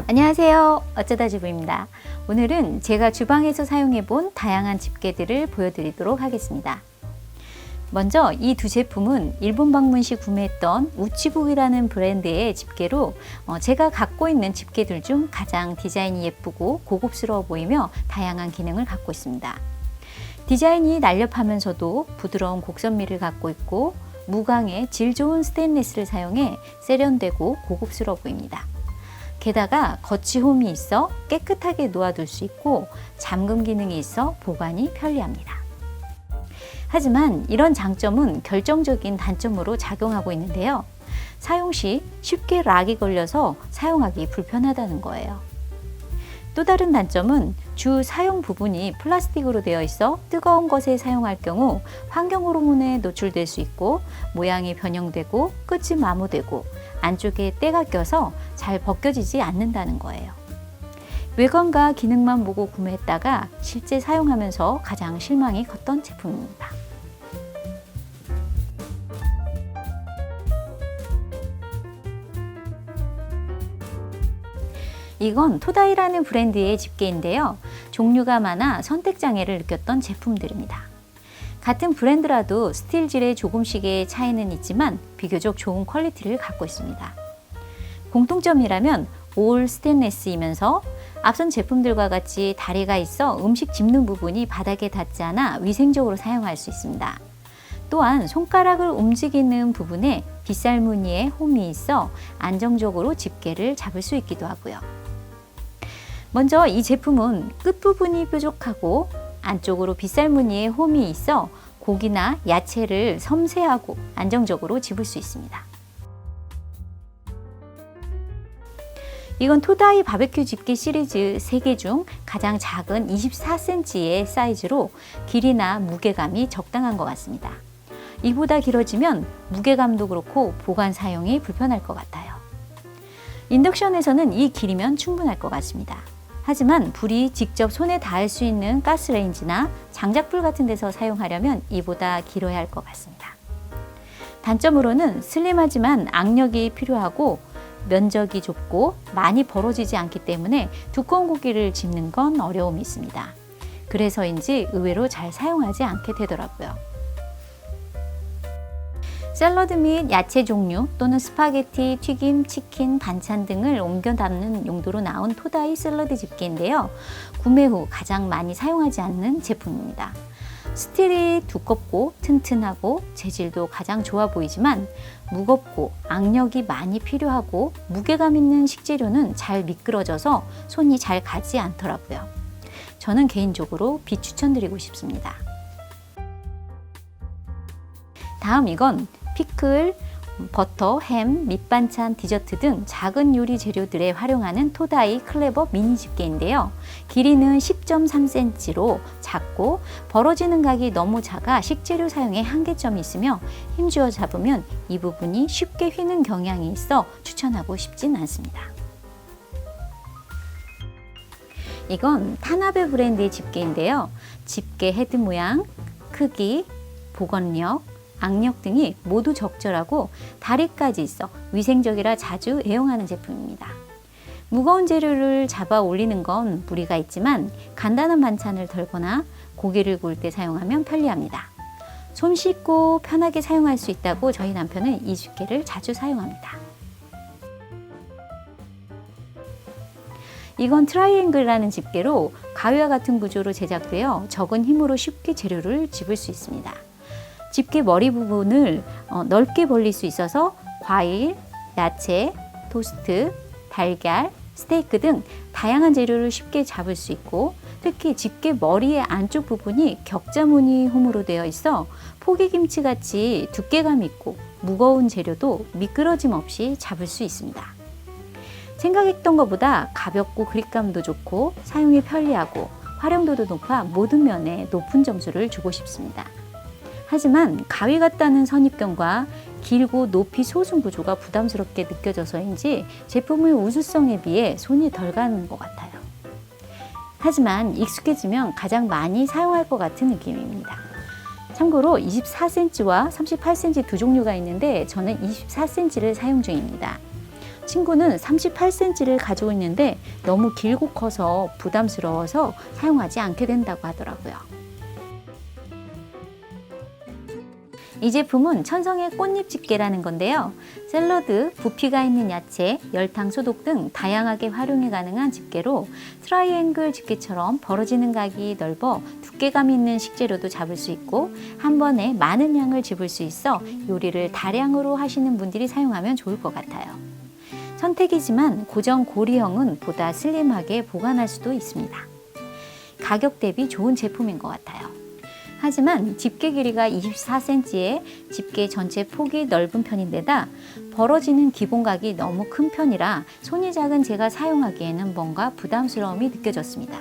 안녕하세요. 어쩌다 주부입니다. 오늘은 제가 주방에서 사용해본 다양한 집게들을 보여드리도록 하겠습니다. 먼저 이 두 제품은 일본 방문 시 구매했던 우치국이라는 브랜드의 집게로 제가 갖고 있는 집게들 중 가장 디자인이 예쁘고 고급스러워 보이며 다양한 기능을 갖고 있습니다. 디자인이 날렵하면서도 부드러운 곡선미를 갖고 있고 무광의 질 좋은 스테인리스를 사용해 세련되고 고급스러워 보입니다. 게다가 거치홈이 있어 깨끗하게 놓아둘 수 있고 잠금 기능이 있어 보관이 편리합니다. 하지만 이런 장점은 결정적인 단점으로 작용하고 있는데요. 사용 시 쉽게 락이 걸려서 사용하기 불편하다는 거예요. 또 다른 단점은 주 사용 부분이 플라스틱으로 되어 있어 뜨거운 것에 사용할 경우 환경 호르몬에 노출될 수 있고 모양이 변형되고 끝이 마모되고 안쪽에 때가 껴서 잘 벗겨지지 않는다는 거예요. 외관과 기능만 보고 구매했다가 실제 사용하면서 가장 실망이 컸던 제품입니다. 이건 토다이라는 브랜드의 집게인데요. 종류가 많아 선택 장애를 느꼈던 제품들입니다. 같은 브랜드라도 스틸질에 조금씩의 차이는 있지만 비교적 좋은 퀄리티를 갖고 있습니다. 공통점이라면 올 스테인리스이면서 앞선 제품들과 같이 다리가 있어 음식 집는 부분이 바닥에 닿지 않아 위생적으로 사용할 수 있습니다. 또한 손가락을 움직이는 부분에 빗살 무늬의 홈이 있어 안정적으로 집게를 잡을 수 있기도 하고요. 먼저 이 제품은 끝부분이 뾰족하고 안쪽으로 빗살 무늬의 홈이 있어 고기나 야채를 섬세하고 안정적으로 집을 수 있습니다. 이건 토다이 바베큐 집게 시리즈 3개 중 가장 작은 24cm의 사이즈로 길이나 무게감이 적당한 것 같습니다. 이보다 길어지면 무게감도 그렇고 보관 사용이 불편할 것 같아요. 인덕션에서는 이 길이면 충분할 것 같습니다. 하지만 불이 직접 손에 닿을 수 있는 가스레인지나 장작불 같은 데서 사용하려면 이보다 길어야 할 것 같습니다. 단점으로는 슬림하지만 악력이 필요하고 면적이 좁고 많이 벌어지지 않기 때문에 두꺼운 고기를 집는 건 어려움이 있습니다. 그래서인지 의외로 잘 사용하지 않게 되더라고요. 샐러드 및 야채 종류 또는 스파게티, 튀김, 치킨, 반찬 등을 옮겨 담는 용도로 나온 토다이 샐러드 집게인데요. 구매 후 가장 많이 사용하지 않는 제품입니다. 스틸이 두껍고 튼튼하고 재질도 가장 좋아 보이지만 무겁고 악력이 많이 필요하고 무게감 있는 식재료는 잘 미끄러져서 손이 잘 가지 않더라고요. 저는 개인적으로 비추천드리고 싶습니다. 다음 이건 피클, 버터, 햄, 밑반찬, 디저트 등 작은 요리 재료들에 활용하는 토다이 클레버 미니 집게인데요. 길이는 10.3cm로 작고 벌어지는 각이 너무 작아 식재료 사용에 한계점이 있으며 힘주어 잡으면 이 부분이 쉽게 휘는 경향이 있어 추천하고 싶진 않습니다. 이건 타나베 브랜드의 집게인데요. 집게 헤드 모양, 크기, 복원력, 악력 등이 모두 적절하고 다리까지 있어 위생적이라 자주 애용하는 제품입니다. 무거운 재료를 잡아 올리는 건 무리가 있지만 간단한 반찬을 덜거나 고기를 구울 때 사용하면 편리합니다. 손 씻고 편하게 사용할 수 있다고 저희 남편은 이 집게를 자주 사용합니다. 이건 트라이앵글이라는 집게로 가위와 같은 구조로 제작되어 적은 힘으로 쉽게 재료를 집을 수 있습니다. 집게 머리 부분을 넓게 벌릴 수 있어서 과일, 야채, 토스트, 달걀, 스테이크 등 다양한 재료를 쉽게 잡을 수 있고 특히 집게 머리의 안쪽 부분이 격자 무늬 홈으로 되어 있어 포기김치 같이 두께감 있고 무거운 재료도 미끄러짐 없이 잡을 수 있습니다. 생각했던 것보다 가볍고 그립감도 좋고 사용이 편리하고 활용도도 높아 모든 면에 높은 점수를 주고 싶습니다. 하지만 가위 같다는 선입견과 길고 높이 솟은 구조가 부담스럽게 느껴져서인지 제품의 우수성에 비해 손이 덜 가는 것 같아요. 하지만 익숙해지면 가장 많이 사용할 것 같은 느낌입니다. 참고로 24cm와 38cm 두 종류가 있는데 저는 24cm를 사용 중입니다. 친구는 38cm를 가지고 있는데 너무 길고 커서 부담스러워서 사용하지 않게 된다고 하더라고요. 이 제품은 천성의 꽃잎 집게라는 건데요. 샐러드, 부피가 있는 야채, 열탕, 소독 등 다양하게 활용이 가능한 집게로 트라이앵글 집게처럼 벌어지는 각이 넓어 두께감 있는 식재료도 잡을 수 있고 한 번에 많은 양을 집을 수 있어 요리를 다량으로 하시는 분들이 사용하면 좋을 것 같아요. 선택이지만 고정 고리형은 보다 슬림하게 보관할 수도 있습니다. 가격 대비 좋은 제품인 것 같아요. 하지만 집게 길이가 24cm에 집게 전체 폭이 넓은 편인데다 벌어지는 기본각이 너무 큰 편이라 손이 작은 제가 사용하기에는 뭔가 부담스러움이 느껴졌습니다.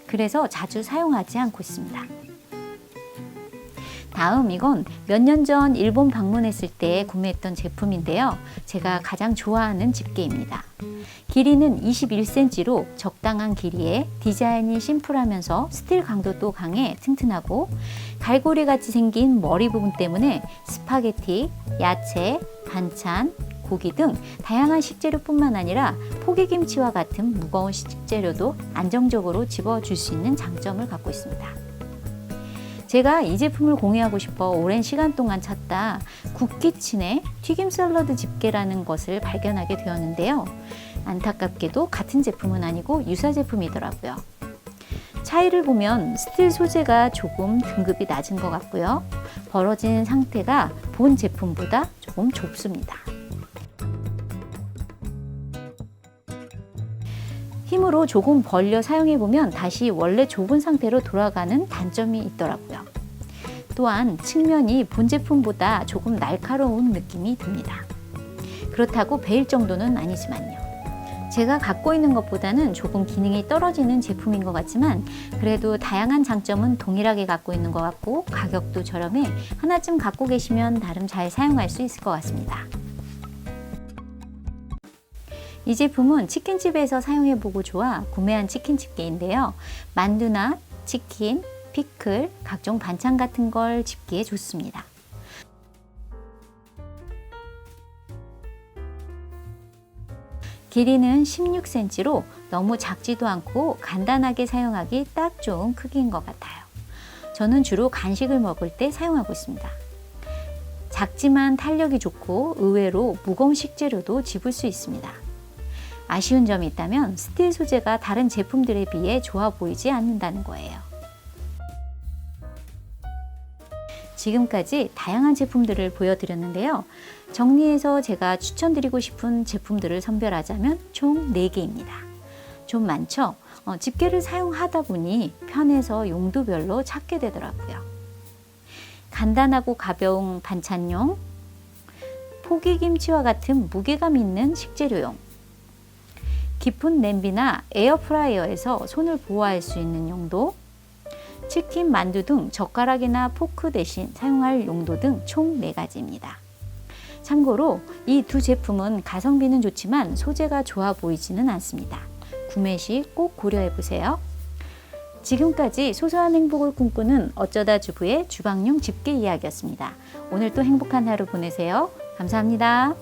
그래서 자주 사용하지 않고 있습니다. 다음 이건 몇 년 전 일본 방문했을 때 구매했던 제품인데요. 제가 가장 좋아하는 집게입니다. 길이는 21cm로 적당한 길이에 디자인이 심플하면서 스틸 강도도 강해 튼튼하고 갈고리 같이 생긴 머리 부분 때문에 스파게티, 야채, 반찬, 고기 등 다양한 식재료뿐만 아니라 포기김치와 같은 무거운 식재료도 안정적으로 집어줄 수 있는 장점을 갖고 있습니다. 제가 이 제품을 공유하고 싶어 오랜 시간 동안 찾다 굿키친의 튀김 샐러드 집게라는 것을 발견하게 되었는데요. 안타깝게도 같은 제품은 아니고 유사 제품이더라고요. 차이를 보면 스틸 소재가 조금 등급이 낮은 것 같고요. 벌어진 상태가 본 제품보다 조금 좁습니다. 힘으로 조금 벌려 사용해보면 다시 원래 좁은 상태로 돌아가는 단점이 있더라고요. 또한 측면이 본 제품보다 조금 날카로운 느낌이 듭니다. 그렇다고 베일 정도는 아니지만요. 제가 갖고 있는 것보다는 조금 기능이 떨어지는 제품인 것 같지만 그래도 다양한 장점은 동일하게 갖고 있는 것 같고 가격도 저렴해 하나쯤 갖고 계시면 나름 잘 사용할 수 있을 것 같습니다. 이 제품은 치킨집에서 사용해보고 좋아 구매한 치킨 집게인데요. 만두나 치킨, 피클, 각종 반찬 같은 걸 집기에 좋습니다. 길이는 16cm로 너무 작지도 않고 간단하게 사용하기 딱 좋은 크기인 것 같아요. 저는 주로 간식을 먹을 때 사용하고 있습니다. 작지만 탄력이 좋고 의외로 무거운 식재료도 집을 수 있습니다. 아쉬운 점이 있다면 스틸 소재가 다른 제품들에 비해 좋아 보이지 않는다는 거예요. 지금까지 다양한 제품들을 보여드렸는데요. 정리해서 제가 추천드리고 싶은 제품들을 선별하자면 총 4개입니다. 좀 많죠? 집게를 사용하다 보니 편해서 용도별로 찾게 되더라고요. 간단하고 가벼운 반찬용, 포기김치와 같은 무게감 있는 식재료용, 깊은 냄비나 에어프라이어에서 손을 보호할 수 있는 용도, 치킨, 만두 등 젓가락이나 포크 대신 사용할 용도 등 총 4가지입니다. 참고로 이 두 제품은 가성비는 좋지만 소재가 좋아 보이지는 않습니다. 구매 시 꼭 고려해 보세요. 지금까지 소소한 행복을 꿈꾸는 어쩌다 주부의 주방용 집게 이야기였습니다. 오늘 또 행복한 하루 보내세요. 감사합니다.